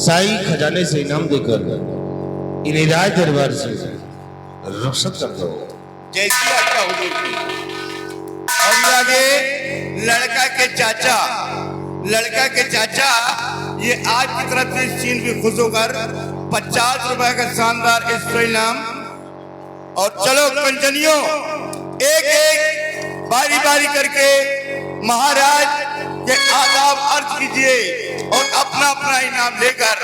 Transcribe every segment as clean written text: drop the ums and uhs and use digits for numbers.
शाही खजाने से इनाम देकर इन्हें राज दरबार से रुखसत कर दो। जैसी आज्ञा हुजूर की। और आगे लड़का के चाचा ये आज की तरफ से चीन भी खुश होकर 50 रुपए का शानदार इनाम। और चलो कंजनियों, एक एक बारी बारी करके महाराज के आदाब अर्ज कीजिए और अपना अपना इनाम लेकर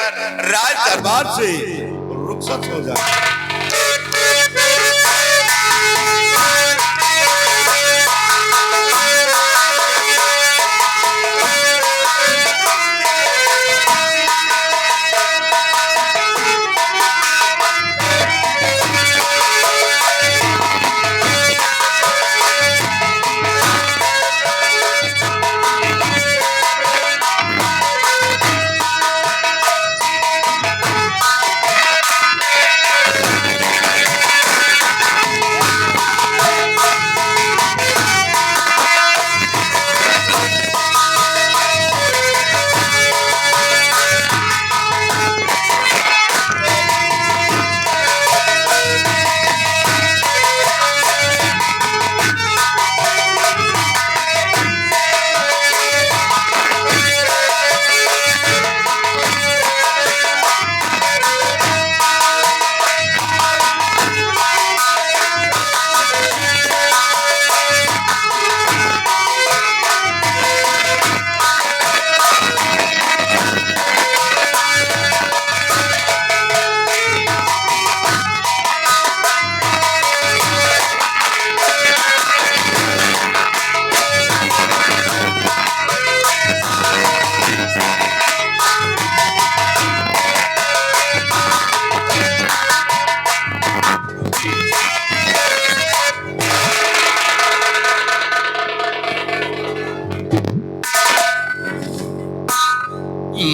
राज दरबार से रुखसत हो जाए।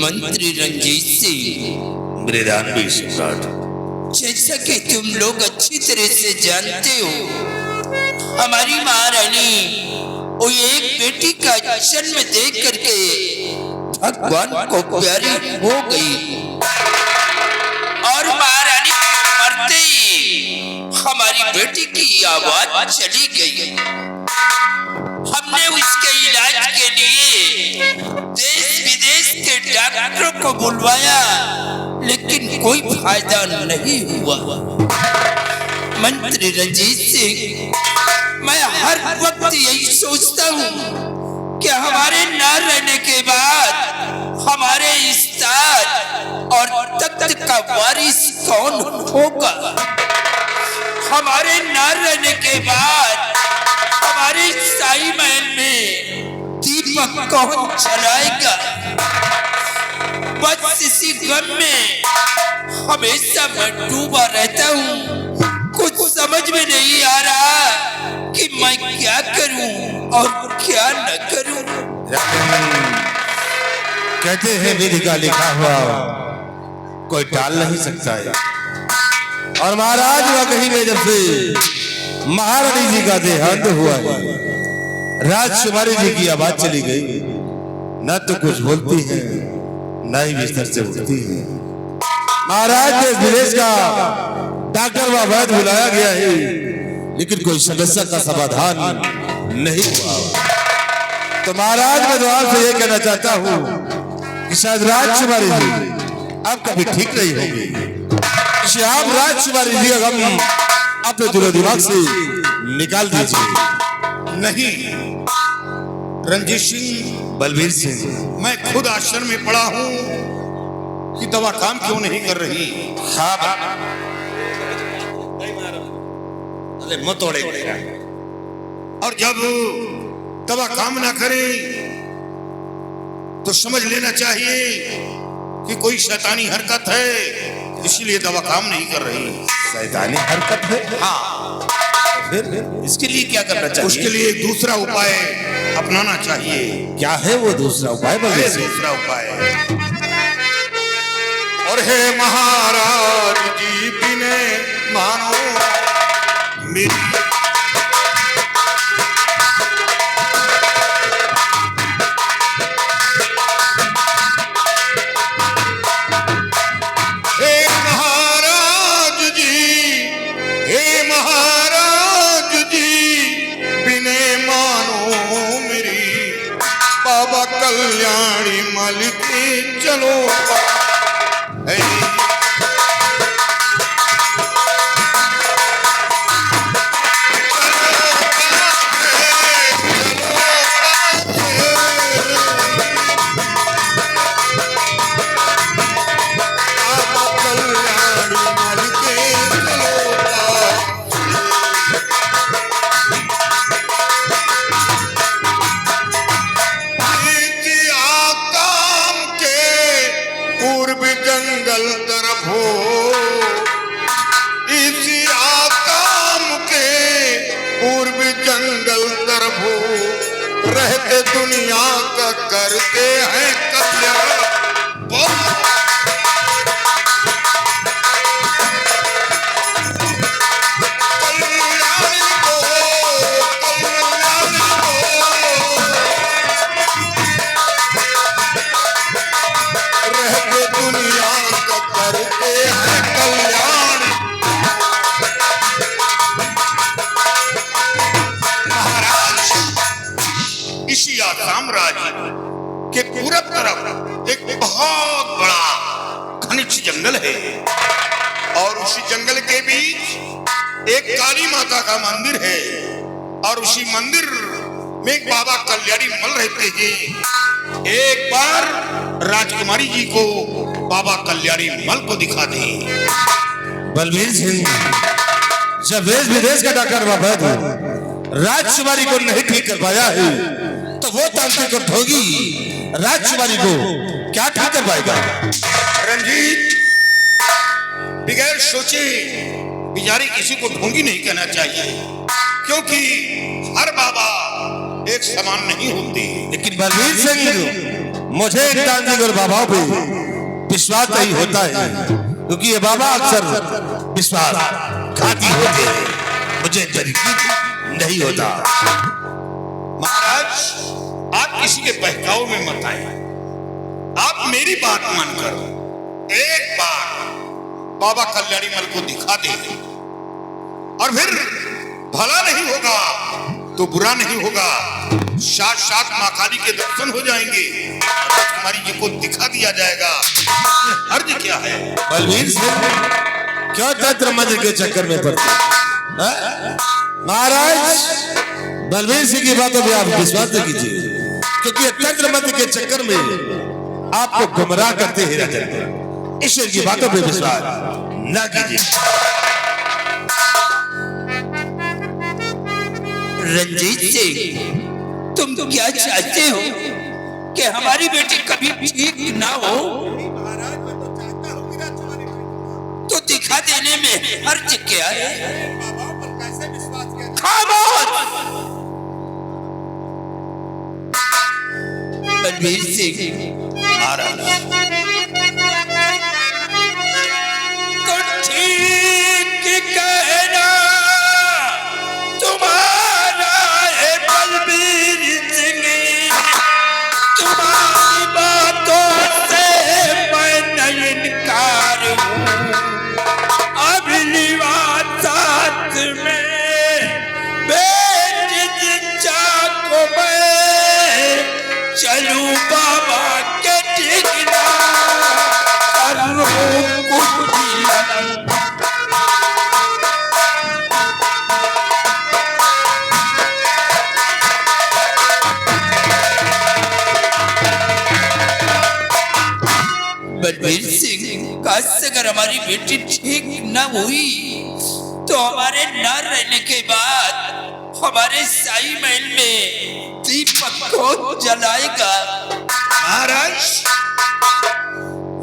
मंत्री रंजीत सिंह, मृदानवी सम्राट, जैसा कि तुम लोग अच्छी तरह से जानते हो, हमारी महारानी वो एक बेटी का जन्म देख करके भगवान को प्यारी हो गई और महारानी मरते ही हमारी बेटी की आवाज चली गई। हमने उसके इलाज के लिए देश विदेश के डॉक्टरों को बुलवाया, लेकिन कोई फायदा नहीं हुआ। मंत्री रंजीत सिंह, मैं हर वक्त यही सोचता हूँ कि हमारे न रहने के बाद हमारे इस ताज और तख्त का वारिस कौन होगा। हमारे न रहने के बाद हमारे शाही महल में दीपक कौन जलाएगा। बस इसी गम में हमेशा मैं डूबा रहता हूँ। कुछ समझ में नहीं आ रहा कि मैं क्या करूं और क्या न करूं। कहते हैं विधि का लिखा हुआ कोई टाल नहीं सकता है। और महाराज हुआ कहीं में जब से महारानी जी का देहांत हुआ है, राजकुमारी जी की आवाज चली गई, न तो कुछ बोलती है न ही बिस्तर से उठती है। महाराज देश विदेश का डॉक्टर व वैद्य बुलाया गया है, लेकिन कोई समस्या का समाधान नहीं हुआ। तो महाराज मैं द्वार से ये कहना चाहता हूँ कि शायद राजकुमारी जी अब कभी ठीक नहीं होगी। आप राजकुमारी जी का गम अपने दिलो दिमाग से निकाल दीजिए। नहीं रंजीत सिंह, बलबीर सिंह, मैं खुद आश्रम में पड़ा हूँ कि दवा काम क्यों नहीं कर रही। हाँ मुंह तोड़े। और जब दवा काम ना करे तो समझ लेना चाहिए कि कोई शैतानी हरकत है, इसलिए दवा काम नहीं कर रही। शैतानी हरकत है? हाँ। फिर इसके लिए क्या करना चाहिए? उसके लिए दूसरा उपाय अपनाना चाहिए। क्या है वो दूसरा उपाय? है दूसरा उपाय। और हे महाराज जी बिने मानो मेरी महाराज जी बिने मानो मेरी बाबा कल्याणी मल के चलो हे। जंगल तरफ हो इसी आकाम के पूर्व जंगल तरफ हो रहते दुनिया का करते हैं कल्याण। साम्राज्य के पूरब तरफ एक बहुत बड़ा घनिष्ठ जंगल है और उसी जंगल के बीच एक काली माता का मंदिर है और उसी मंदिर में एक बाबा कल्याणी मल रहते हैं। एक बार राजकुमारी जी को बाबा कल्याणी मल को दिखा दें। बलबीर सिंह जब देश विदेश का डॉक्टर बाबा राजकुमारी को नहीं ठीक कर पाया है तो वो तांत्रिक और ठोगी राजकुमारी को क्या ठीक कर पाएगा? रंजीत बगैर सोचे बिचारी किसी को ढोंगी नहीं कहना चाहिए क्योंकि हर बाबा एक समान नहीं होते। लेकिन बलबीर सिंह मुझे तांत्रिक और बाबाओं पे विश्वास नहीं होता है क्योंकि ये बाबा अक्सर विश्वास घाती होते हैं, मुझे तरीके नहीं होता। महाराज आप किसी के बहकाव में मत आए, आप मेरी बात मानकर एक बार बाबा कल्याणी मल को दिखा देंगे और फिर भला नहीं होगा तो बुरा नहीं होगा, साक्षात मां काली के दर्शन हो जाएंगे, राजकुमारी जी को दिखा दिया जाएगा। अर्ज क्या है? बलबीर सिंह क्यों तंत्र मंत्र के चक्कर में पड़ते महाराज? बलबीर सिंह की बातों पे आप विश्वास न कीजिए क्योंकि तंत्र मंत्र के चक्कर में आपको गुमराह करते ही रहते हैं। ईश्वर की बातों पे विश्वास न कीजिए। रंजीत सिंह तुम क्या चाहते हो कि हमारी बेटी कभी ठीक ना हो? तो दिखा देने में हर्ज क्या है? खामोश! बलबीर सिंह महाराज तो ठीक कहना तुम्हारा है बलबीर सिंह, तुम्हारी बातों से मैं नहीं इनकार हूँ। अगली बात साथ में बेटी जिंचा को मैं चलू बाबा के टिकना बलबीर सिंह काश अगर हमारी बेटी ठीक न हुई तो हमारे न रहने के बाद हमारे साई महल में दीपक को जलाएगा। महाराज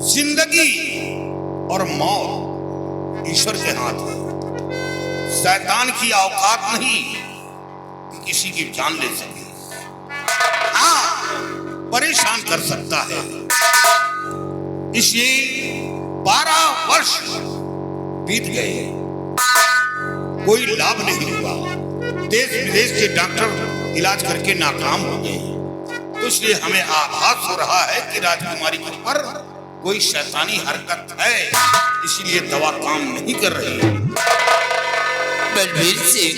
जिंदगी और मौत ईश्वर के हाथ है, शैतान की औकात नहीं कि किसी की जान ले सके। हाँ परेशान कर सकता है, इसलिए 12 वर्ष बीत गए, कोई लाभ नहीं हुआ। देश विदेश के डॉक्टर इलाज करके नाकाम हो गए, तो इसलिए हमें आभास हो रहा है कि राजकुमारी के ऊपर कोई शैतानी हरकत है, इसलिए दवा काम नहीं कर रही है। बलबीर सिंह,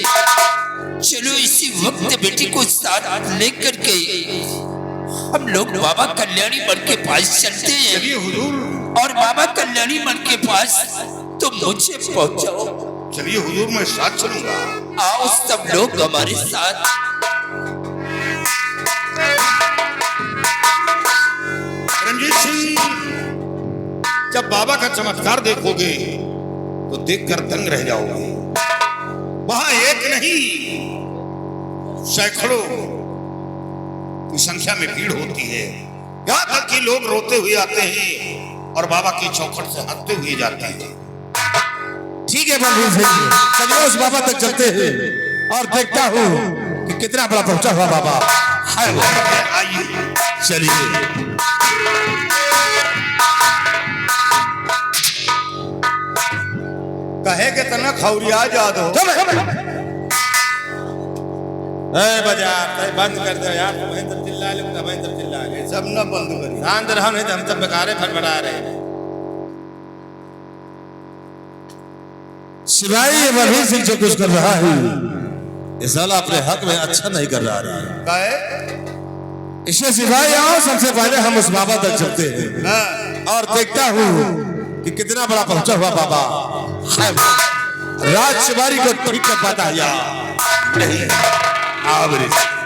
चलो इसी वक्त बेटी को साथ लेकर के हम लोग बाबा कल्याणी मठ के पास चलते हैं। चलिए हुजूर। और बाबा कल्याणी मठ के पास तो मुझे पहुंचाओ। चलिए हुजूर, मैं साथ चलूंगा। आओ सब लोग हमारे साथ। रंजीत सिंह, जब बाबा का चमत्कार देखोगे तो देखकर दंग रह जाओगे। वहां एक नहीं, सैकड़ों की संख्या में भीड़ होती है। यहाँ तक कि लोग रोते हुए आते हैं और बाबा की चौखट से हंसते हुए जाते हैं। ठीक है बलबीर सिंह, चलिए उस बाबा तक चलते हैं और देखता हूँ कि कितना बड़ा पहुंचा हुआ बाबा है वो। आइए। चलिए। कहे के तना खौरिया जादो। बाजार बंद कर दो यार, तुम्हें तब चिल्ला ले, तुम्हें तब चिल्ला ले। सब न बंद करी। शांत रहो, नहीं तो हम सब बेकारे फटफटा रहे हैं। सिवाय ये बलबीर सिंह जो कुछ कर रहा है, ये साला अपने हक में अच्छा नहीं कर रहा है। कहे इसे सिवाय आओ, सबसे पहले हम उस बाबा तक चलते हैं हाँ। और देखता हूँ कि कितना बड़ा पहुंचा हुआ बाबा है वो। राज शिवारी को ठीक कर पाता है या नहीं? आओ मेरे साथ।